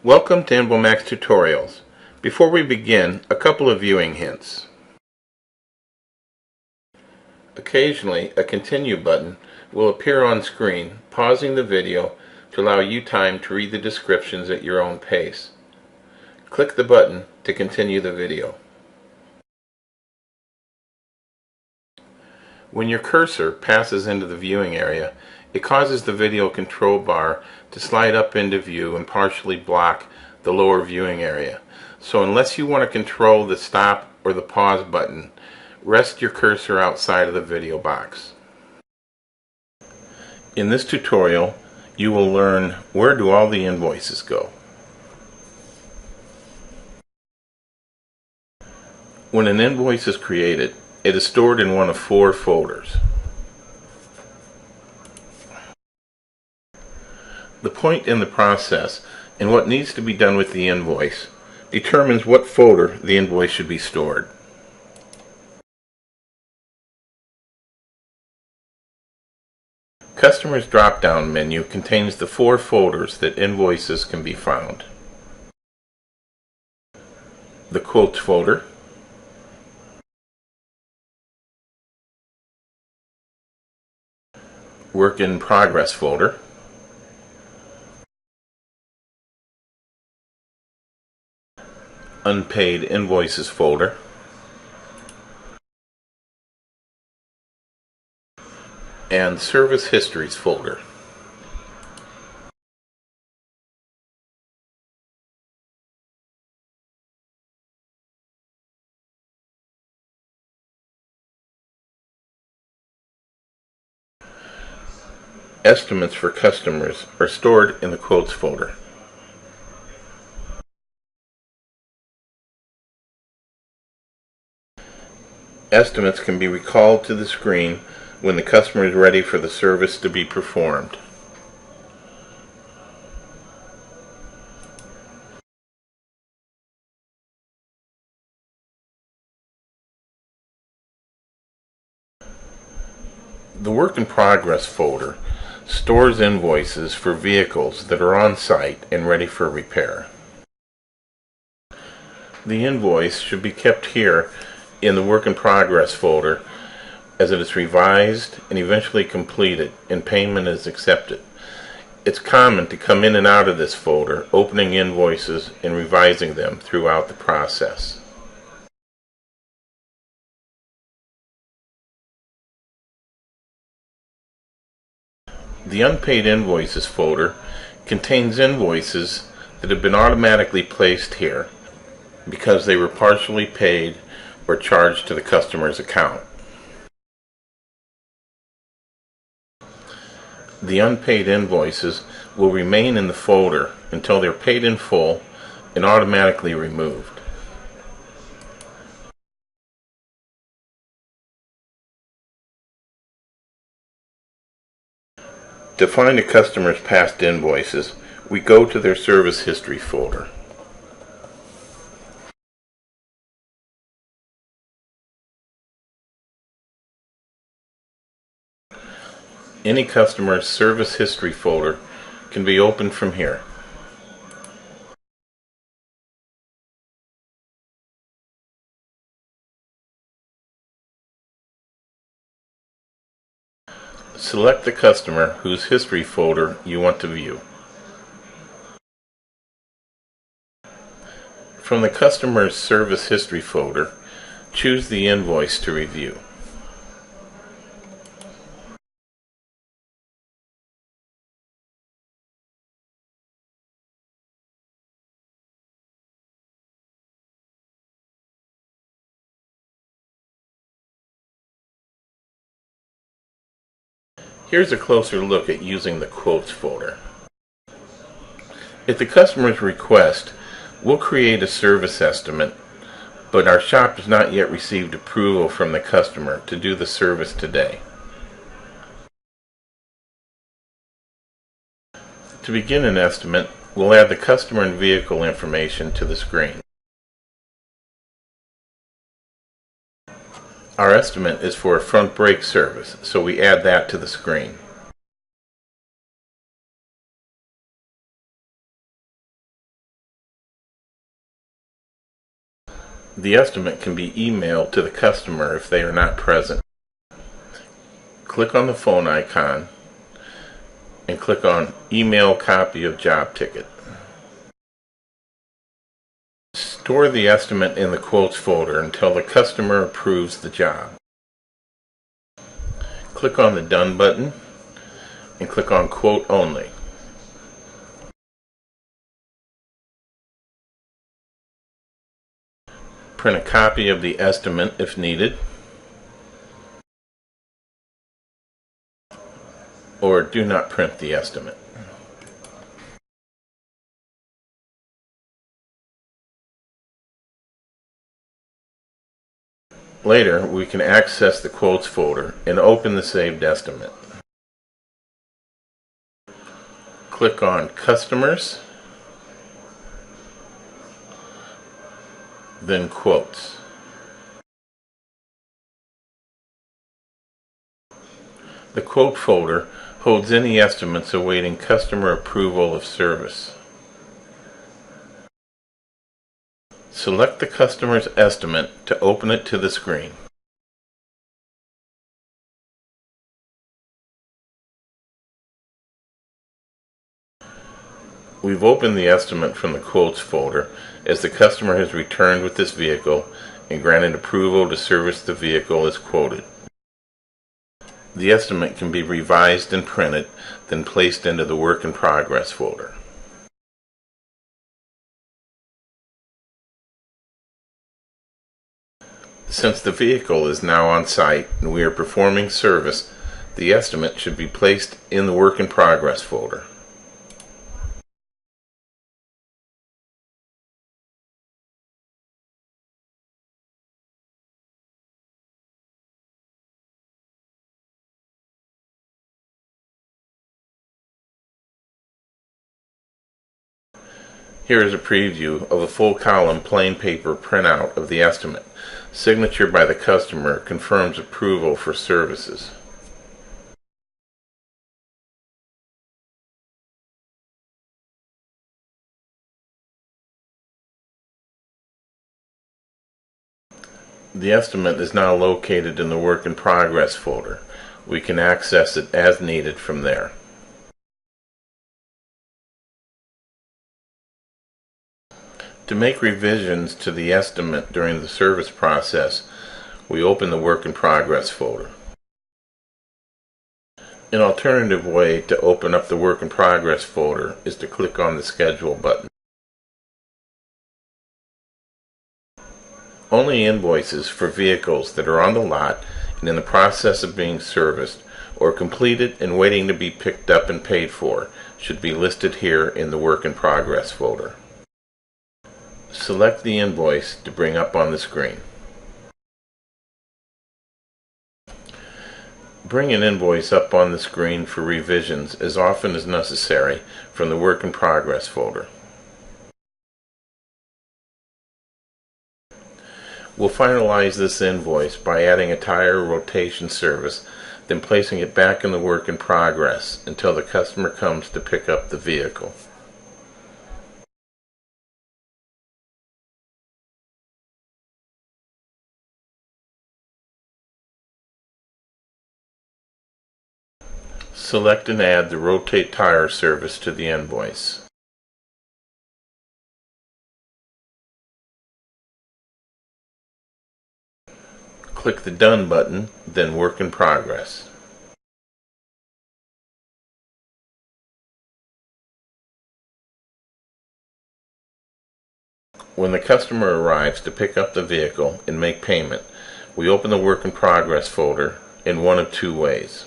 Welcome to InvoMax Tutorials. Before we begin, a couple of viewing hints. Occasionally, a continue button will appear on screen, pausing the video to allow you time to read the descriptions at your own pace. Click the button to continue the video. When your cursor passes into the viewing area, it causes the video control bar to slide up into view and partially block the lower viewing area. So unless you want to control the stop or the pause button, rest your cursor outside of the video box. In this tutorial, you will learn where do all the invoices go. When an invoice is created, it is stored in one of 4 folders. The point in the process and what needs to be done with the invoice determines what folder the invoice should be stored. Customers drop-down menu contains the 4 folders that invoices can be found. The Quotes folder, Work in Progress folder, Unpaid Invoices folder, and Service Histories folder. Estimates for customers are stored in the Quotes folder. Estimates can be recalled to the screen when the customer is ready for the service to be performed. The Work in Progress folder stores invoices for vehicles that are on site and ready for repair. The invoice should be kept here in the Work in Progress folder as it is revised and eventually completed and payment is accepted. It's common to come in and out of this folder, opening invoices and revising them throughout the process. The Unpaid Invoices folder contains invoices that have been automatically placed here because they were partially paid or charged to the customer's account. The unpaid invoices will remain in the folder until they're paid in full and automatically removed. To find a customer's past invoices, we go to their Service History folder. Any customer's Service History folder can be opened from here. Select the customer whose history folder you want to view. From the customer's Service History folder, choose the invoice to review. Here's a closer look at using the Quotes folder. At the customer's request, we'll create a service estimate, but our shop has not yet received approval from the customer to do the service today. To begin an estimate, we'll add the customer and vehicle information to the screen. Our estimate is for a front brake service, so we add that to the screen. The estimate can be emailed to the customer if they are not present. Click on the phone icon and click on Email Copy of Job Ticket. Store the estimate in the Quotes folder until the customer approves the job. Click on the Done button and click on Quote Only. Print a copy of the estimate if needed, or do not print the estimate. Later, we can access the Quotes folder and open the saved estimate. Click on Customers, then Quotes. The Quote folder holds any estimates awaiting customer approval of service. Select the customer's estimate to open it to the screen. We've opened the estimate from the Quotes folder as the customer has returned with this vehicle and granted approval to service the vehicle as quoted. The estimate can be revised and printed, then placed into the Work in Progress folder. Since the vehicle is now on site and we are performing service, the estimate should be placed in the Work in Progress folder. Here is a preview of a full column plain paper printout of the estimate. Signature by the customer confirms approval for services. The estimate is now located in the Work in Progress folder. We can access it as needed from there. To make revisions to the estimate during the service process, we open the Work in Progress folder. An alternative way to open up the Work in Progress folder is to click on the Schedule button. Only invoices for vehicles that are on the lot and in the process of being serviced or completed and waiting to be picked up and paid for should be listed here in the Work in Progress folder. Select the invoice to bring up on the screen. Bring an invoice up on the screen for revisions as often as necessary from the Work in Progress folder. We'll finalize this invoice by adding a tire rotation service, then placing it back in the Work in Progress until the customer comes to pick up the vehicle. Select and add the Rotate Tire service to the invoice. Click the Done button, then Work in Progress. When the customer arrives to pick up the vehicle and make payment, we open the Work in Progress folder in one of two ways.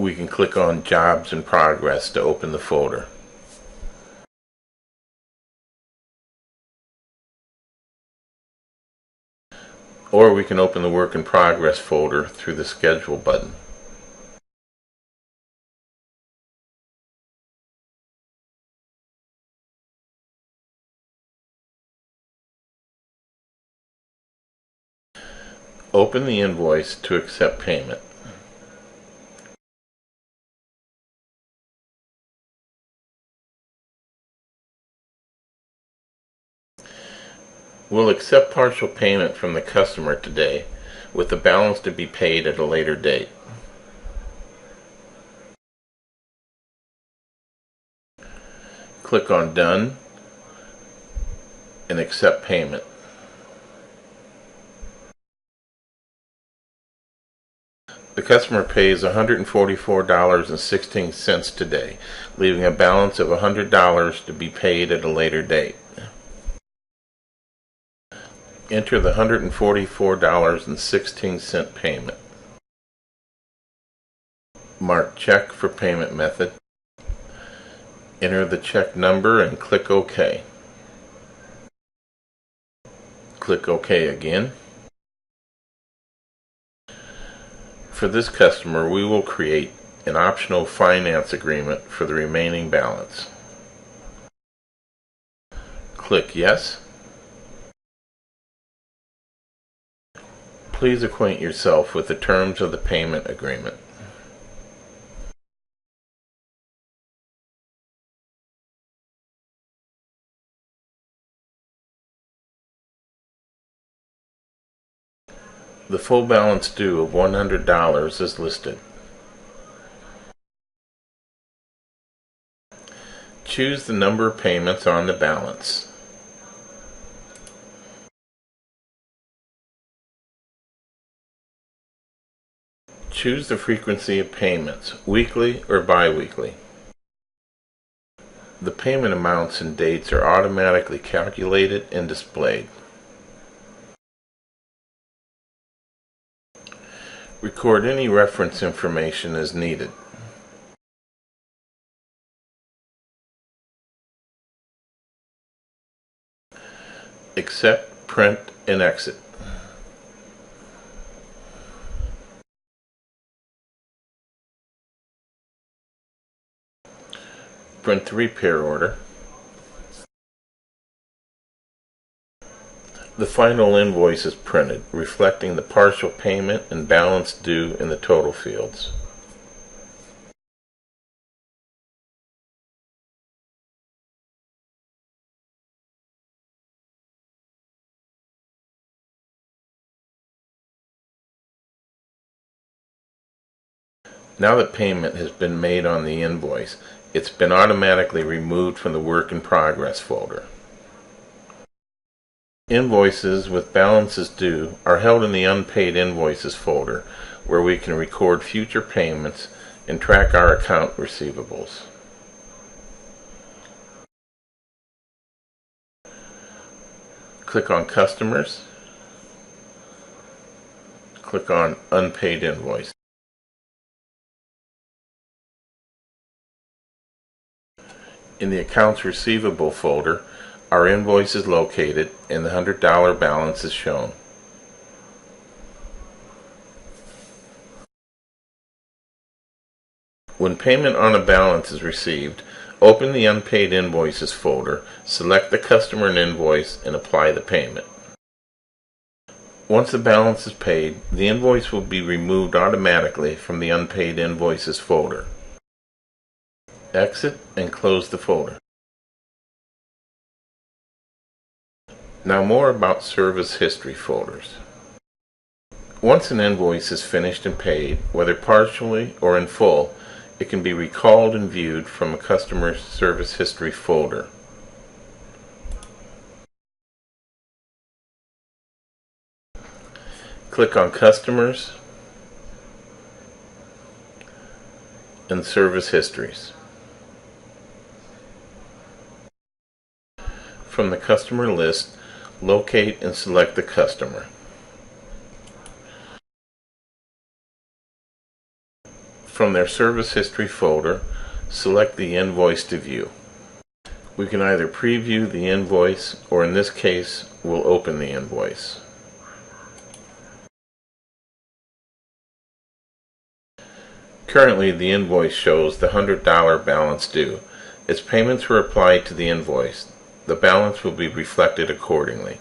We can click on Jobs in Progress to open the folder. Or we can open the Work in Progress folder through the Schedule button. Open the invoice to accept payment. We'll accept partial payment from the customer today, with the balance to be paid at a later date. Click on Done and accept payment. The customer pays $144.16 today, leaving a balance of $100 to be paid at a later date. Enter the $144.16 payment. Mark Check for payment method. Enter the check number and click OK. Click OK again. For this customer, we will create an optional finance agreement for the remaining balance. Click Yes. Please acquaint yourself with the terms of the payment agreement. The full balance due of $100 is listed. Choose the number of payments on the balance. Choose the frequency of payments, weekly or bi-weekly. The payment amounts and dates are automatically calculated and displayed. Record any reference information as needed. Accept, print, and exit. Print the repair order. The final invoice is printed, reflecting the partial payment and balance due in the total fields. Now that payment has been made on the invoice, it's been automatically removed from the Work in Progress folder. Invoices with balances due are held in the Unpaid Invoices folder, where we can record future payments and track our account receivables. Click on Customers. Click on Unpaid Invoice. In the Accounts Receivable folder, our invoice is located and the $100 balance is shown. When payment on a balance is received, open the Unpaid Invoices folder, select the customer and invoice, and apply the payment. Once the balance is paid, the invoice will be removed automatically from the Unpaid Invoices folder. Exit and close the folder. Now more about service history folders. Once an invoice is finished and paid, whether partially or in full, it can be recalled and viewed from a customer's service history folder. Click on Customers and Service Histories. From the customer list, locate and select the customer. From their service history folder, select the invoice to view. We can either preview the invoice, or in this case, we'll open the invoice. Currently, the invoice shows the $100 balance due. As payments were applied to the invoice, the balance will be reflected accordingly.